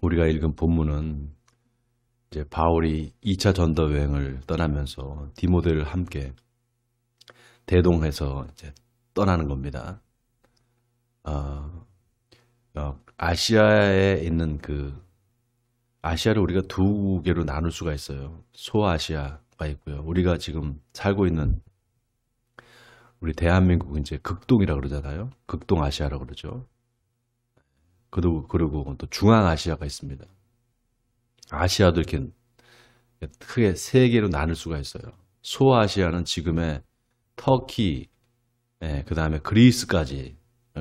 우리가 읽은 본문은 이제 바울이 2차 전도 여행을 떠나면서 디모데를 함께 대동해서 이제 떠나는 겁니다. 어, 아시아에 있는 아시아를 우리가 두 개로 나눌 수가 있어요. 소아시아가 있고요. 우리가 지금 살고 있는 우리 대한민국은 이제 극동이라고 그러잖아요. 극동 아시아라고 그러죠. 그리고 또 중앙아시아가 있습니다. 아시아도 이렇게 크게 세 개로 나눌 수가 있어요. 소아시아는 지금의 터키, 그 다음에 그리스까지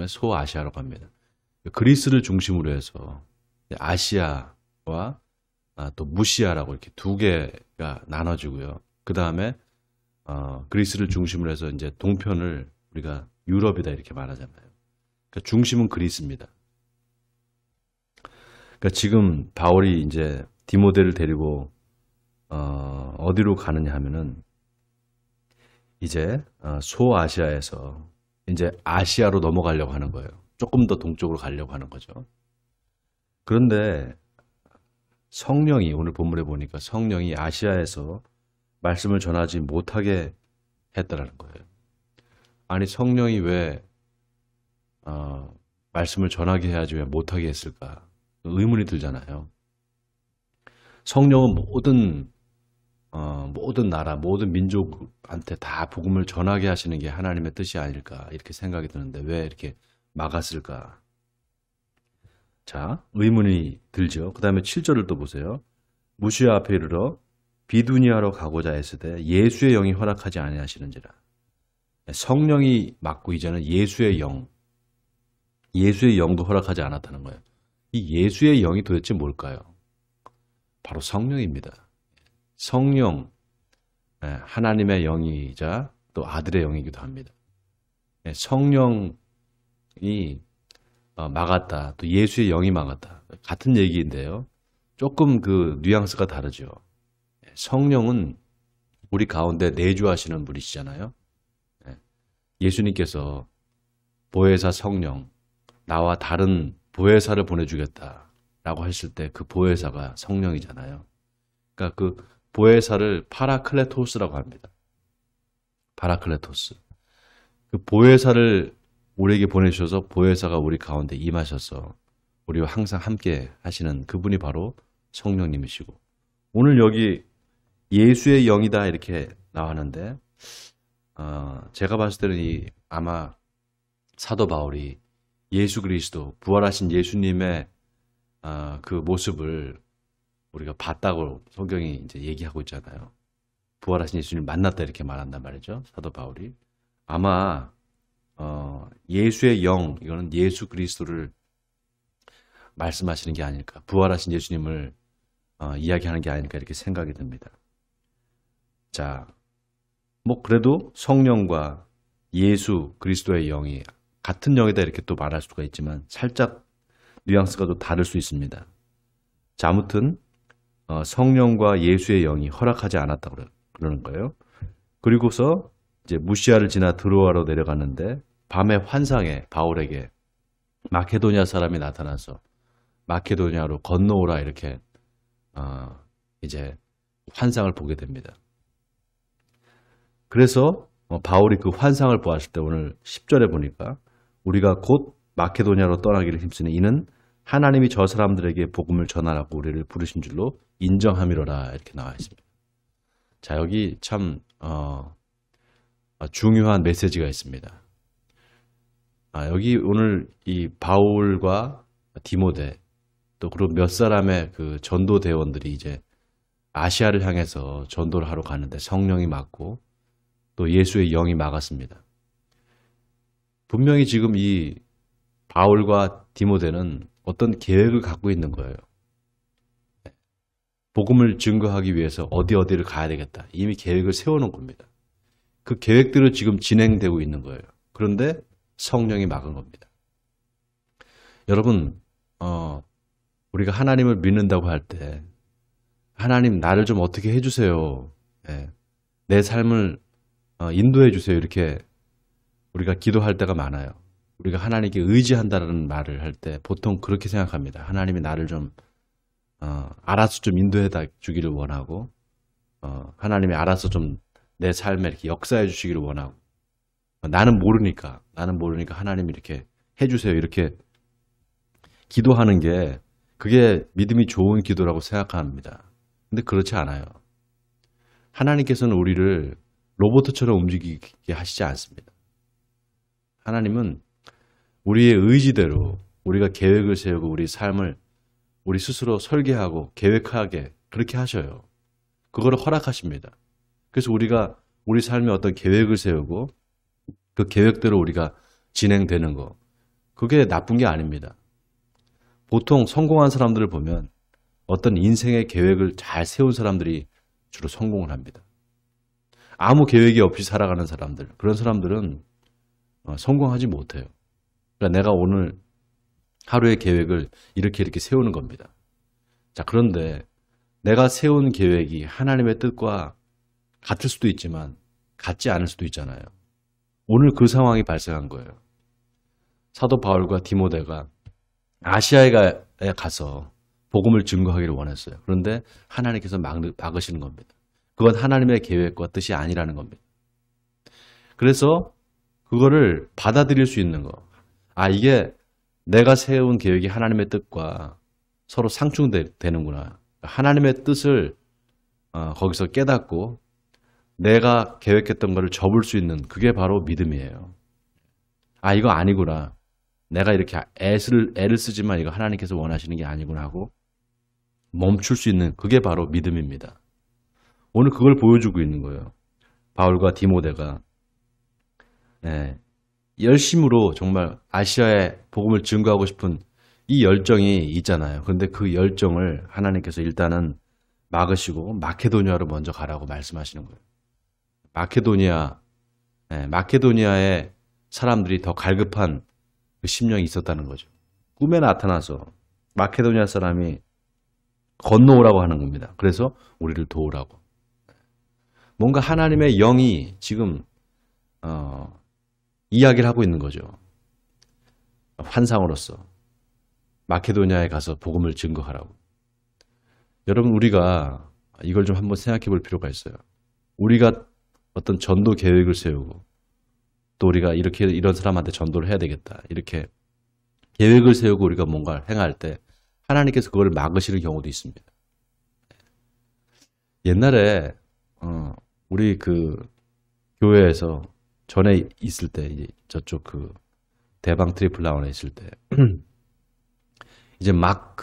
소아시아라고 합니다. 그리스를 중심으로 해서 아시아와 또 무시아라고 이렇게 두 개가 나눠지고요. 그 다음에 그리스를 중심으로 해서 이제 동편을 우리가 유럽이다 이렇게 말하잖아요. 그러니까 중심은 그리스입니다. 그러니까 지금 바울이 이제 디모데를 데리고 어디로 가느냐 하면은 이제 소아시아에서 이제 아시아로 넘어가려고 하는 거예요. 조금 더 동쪽으로 가려고 하는 거죠. 그런데 성령이 오늘 본문에 보니까 성령이 아시아에서 말씀을 전하지 못하게 했다라는 거예요. 아니 성령이 왜 말씀을 전하게 해야지 왜 못하게 했을까? 의문이 들잖아요. 성령은 모든 나라, 모든 민족한테 다 복음을 전하게 하시는 게 하나님의 뜻이 아닐까 이렇게 생각이 드는데 왜 이렇게 막았을까? 자, 의문이 들죠. 그 다음에 7절을 또 보세요. 무시아 앞에 이르러 비두니아로 가고자 했으되 예수의 영이 허락하지 아니하시는지라. 성령이 맡고 이제는 예수의 영도 허락하지 않았다는 거예요. 이 예수의 영이 도대체 뭘까요? 바로 성령입니다. 성령, 하나님의 영이자 또 아들의 영이기도 합니다. 성령이 막았다, 또 예수의 영이 막았다. 같은 얘기인데요. 조금 그 뉘앙스가 다르죠. 성령은 우리 가운데 내주하시는 분이시잖아요. 예수님께서 보혜사 성령, 나와 다른 보혜사를 보내주겠다라고 했을 때 그 보혜사가 성령이잖아요. 그러니까 그 보혜사를 파라클레토스라고 합니다. 파라클레토스. 그 보혜사를 우리에게 보내주셔서 보혜사가 우리 가운데 임하셔서 우리와 항상 함께 하시는 그분이 바로 성령님이시고 오늘 여기 예수의 영이다 이렇게 나왔는데 제가 봤을 때는 아마 사도 바울이 예수 그리스도 부활하신 예수님의 그 모습을 우리가 봤다고 성경이 이제 얘기하고 있잖아요. 부활하신 예수님을 만났다 이렇게 말한단 말이죠. 사도 바울이 아마 예수의 영 이거는 예수 그리스도를 말씀하시는 게 아닐까. 부활하신 예수님을 이야기하는 게 아닐까 이렇게 생각이 듭니다. 자, 뭐 그래도 성령과 예수 그리스도의 영이 같은 영이다 이렇게 또 말할 수가 있지만 살짝 뉘앙스가 또 다를 수 있습니다. 자, 아무튼 성령과 예수의 영이 허락하지 않았다고 그러는 거예요. 그리고서 이제 무시아를 지나 드로아로 내려갔는데 밤의 환상에 바울에게 마케도니아 사람이 나타나서 마케도니아로 건너오라 이렇게 이제 환상을 보게 됩니다. 그래서 바울이 그 환상을 보았을 때 오늘 10절에 보니까 우리가 곧 마케도니아로 떠나기를 힘쓰는 이는 하나님이 저 사람들에게 복음을 전하라고 우리를 부르신 줄로 인정함이로라 이렇게 나와 있습니다. 자, 여기 참 중요한 메시지가 있습니다. 여기 오늘 이 바울과 디모데 또 그리고 몇 사람의 그 전도 대원들이 이제 아시아를 향해서 전도를 하러 가는데 성령이 막고 또 예수의 영이 막았습니다. 분명히 지금 이 바울과 디모데는 어떤 계획을 갖고 있는 거예요. 복음을 증거하기 위해서 어디를 가야 되겠다. 이미 계획을 세워놓은 겁니다. 그 계획대로 지금 진행되고 있는 거예요. 그런데 성령이 막은 겁니다. 여러분, 우리가 하나님을 믿는다고 할 때 하나님 나를 좀 어떻게 해주세요. 내 삶을 인도해 주세요. 이렇게 우리가 기도할 때가 많아요. 우리가 하나님께 의지한다는 말을 할 때 보통 그렇게 생각합니다. 하나님이 나를 좀 알아서 좀 인도해 주기를 원하고, 하나님이 알아서 좀 내 삶에 이렇게 역사해 주시기를 원하고, 나는 모르니까 하나님이 이렇게 해주세요. 이렇게 기도하는 게 그게 믿음이 좋은 기도라고 생각합니다. 근데 그렇지 않아요. 하나님께서는 우리를 로봇처럼 움직이게 하시지 않습니다. 하나님은 우리의 의지대로 우리가 계획을 세우고 우리 삶을 우리 스스로 설계하고 계획하게 그렇게 하셔요. 그거를 허락하십니다. 그래서 우리가 우리 삶에 어떤 계획을 세우고 그 계획대로 우리가 진행되는 거, 그게 나쁜 게 아닙니다. 보통 성공한 사람들을 보면 어떤 인생의 계획을 잘 세운 사람들이 주로 성공을 합니다. 아무 계획이 없이 살아가는 사람들, 그런 사람들은 성공하지 못해요. 그러니까 내가 오늘 하루의 계획을 이렇게 세우는 겁니다. 자, 그런데 내가 세운 계획이 하나님의 뜻과 같을 수도 있지만 같지 않을 수도 있잖아요. 오늘 그 상황이 발생한 거예요. 사도 바울과 디모데가 아시아에 가서 복음을 증거하기를 원했어요. 그런데 하나님께서 막으시는 겁니다. 그건 하나님의 계획과 뜻이 아니라는 겁니다. 그래서 그거를 받아들일 수 있는 거. 이게 내가 세운 계획이 하나님의 뜻과 서로 상충되는구나. 하나님의 뜻을 거기서 깨닫고 내가 계획했던 거를 접을 수 있는 그게 바로 믿음이에요. 이거 아니구나. 내가 이렇게 애를 쓰지만 이거 하나님께서 원하시는 게 아니구나 하고 멈출 수 있는 그게 바로 믿음입니다. 오늘 그걸 보여주고 있는 거예요. 바울과 디모데가 열심으로 정말 아시아에 복음을 증거하고 싶은 이 열정이 있잖아요. 그런데 그 열정을 하나님께서 일단은 막으시고 마케도니아로 먼저 가라고 말씀하시는 거예요. 마케도니아의 사람들이 더 갈급한 그 심령이 있었다는 거죠. 꿈에 나타나서 마케도니아 사람이 건너오라고 하는 겁니다. 그래서 우리를 도우라고. 뭔가 하나님의 영이 지금 이야기를 하고 있는 거죠. 환상으로서 마케도니아에 가서 복음을 증거하라고. 여러분, 우리가 이걸 좀 한번 생각해 볼 필요가 있어요. 우리가 어떤 전도 계획을 세우고 또 우리가 이런 사람한테 전도를 해야 되겠다. 이렇게 계획을 세우고 우리가 뭔가를 행할 때 하나님께서 그걸 막으시는 경우도 있습니다. 옛날에 우리 그 교회에서 전에 있을 때 저쪽 그 대방 트리플 라운에 있을 때 이제 막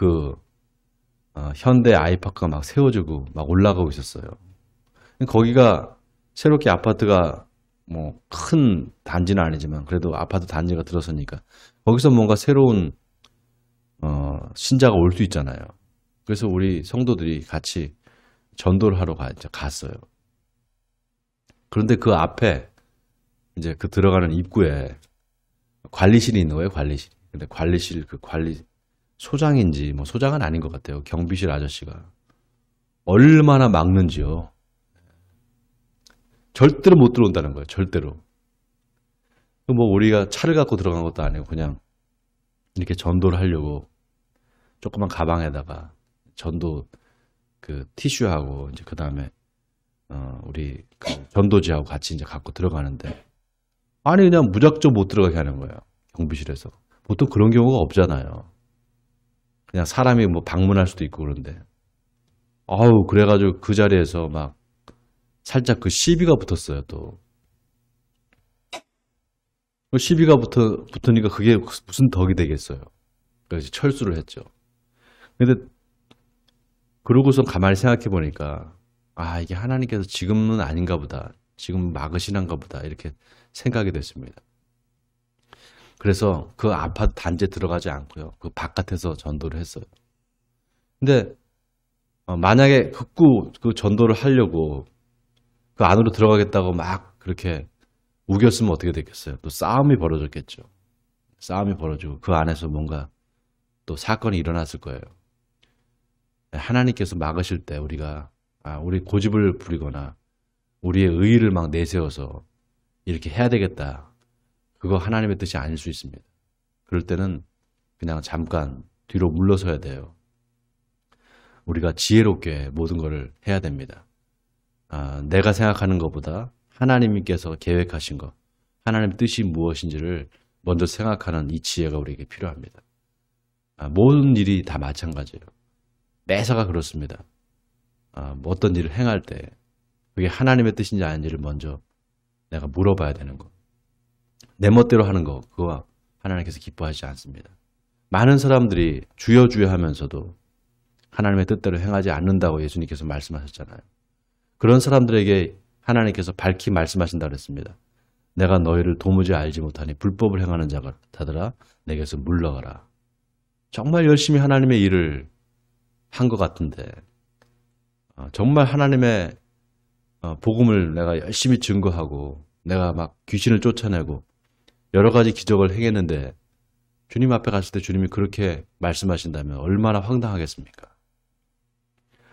현대 아이파크가 막 세워지고 막 올라가고 있었어요. 거기가 새롭게 아파트가 뭐 큰 단지는 아니지만 그래도 아파트 단지가 들어서니까 거기서 뭔가 새로운 신자가 올 수 있잖아요. 그래서 우리 성도들이 같이 전도를 하러 갔어요. 그런데 그 앞에 이제 그 들어가는 입구에 관리실이 있는 거예요, 관리실. 근데 관리실 소장인지 뭐 소장은 아닌 것 같아요. 경비실 아저씨가 얼마나 막는지요. 절대로 못 들어온다는 거예요. 절대로. 뭐 우리가 차를 갖고 들어간 것도 아니고 그냥 이렇게 전도를 하려고 조그만 가방에다가 전도 그 티슈하고 이제 그 다음에 우리 그 전도지하고 같이 이제 갖고 들어가는데 그냥 무작정 못 들어가게 하는 거예요. 경비실에서. 보통 그런 경우가 없잖아요. 그냥 사람이 뭐 방문할 수도 있고 그런데. 그래가지고 그 자리에서 막 살짝 그 시비가 붙었어요, 또. 시비가 붙으니까 그게 무슨 덕이 되겠어요. 그래서 철수를 했죠. 근데 그러고서 가만히 생각해 보니까 이게 하나님께서 지금은 아닌가 보다. 지금 막으시는가 보다. 이렇게 생각이 됐습니다. 그래서 그 아파트 단지에 들어가지 않고요. 그 바깥에서 전도를 했어요. 근데 만약에 그 전도를 하려고 그 안으로 들어가겠다고 막 그렇게 우겼으면 어떻게 됐겠어요? 또 싸움이 벌어졌겠죠. 싸움이 벌어지고 그 안에서 뭔가 또 사건이 일어났을 거예요. 하나님께서 막으실 때 우리가 우리 고집을 부리거나 우리의 의의를 막 내세워서 이렇게 해야 되겠다. 그거 하나님의 뜻이 아닐 수 있습니다. 그럴 때는 그냥 잠깐 뒤로 물러서야 돼요. 우리가 지혜롭게 모든 것을 해야 됩니다. 내가 생각하는 것보다 하나님께서 계획하신 것, 하나님의 뜻이 무엇인지를 먼저 생각하는 이 지혜가 우리에게 필요합니다. 모든 일이 다 마찬가지예요. 매사가 그렇습니다. 어떤 일을 행할 때 그게 하나님의 뜻인지 아닌지를 먼저 내가 물어봐야 되는 것. 내 멋대로 하는 거, 그거 하나님께서 기뻐하지 않습니다. 많은 사람들이 주여 주여 하면서도 하나님의 뜻대로 행하지 않는다고 예수님께서 말씀하셨잖아요. 그런 사람들에게 하나님께서 밝히 말씀하신다고 했습니다. 내가 너희를 도무지 알지 못하니 불법을 행하는 자들아 내게서 물러가라. 정말 열심히 하나님의 일을 한 것 같은데 정말 하나님의 복음을 내가 열심히 증거하고 내가 막 귀신을 쫓아내고 여러 가지 기적을 행했는데 주님 앞에 갔을 때 주님이 그렇게 말씀하신다면 얼마나 황당하겠습니까?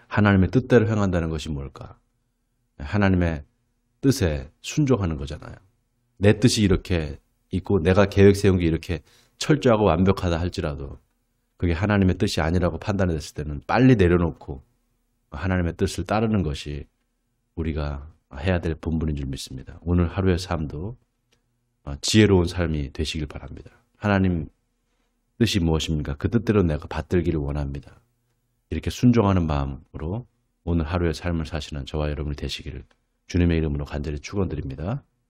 하나님의 뜻대로 행한다는 것이 뭘까? 하나님의 뜻에 순종하는 거잖아요. 내 뜻이 이렇게 있고 내가 계획 세운 게 이렇게 철저하고 완벽하다 할지라도 그게 하나님의 뜻이 아니라고 판단이 됐을 때는 빨리 내려놓고 하나님의 뜻을 따르는 것이 우리가 해야 될 본분인 줄 믿습니다. 오늘 하루의 삶도 지혜로운 삶이 되시길 바랍니다. 하나님 뜻이 무엇입니까? 그 뜻대로 내가 받들기를 원합니다. 이렇게 순종하는 마음으로 오늘 하루의 삶을 사시는 저와 여러분이 되시기를 주님의 이름으로 간절히 축원드립니다.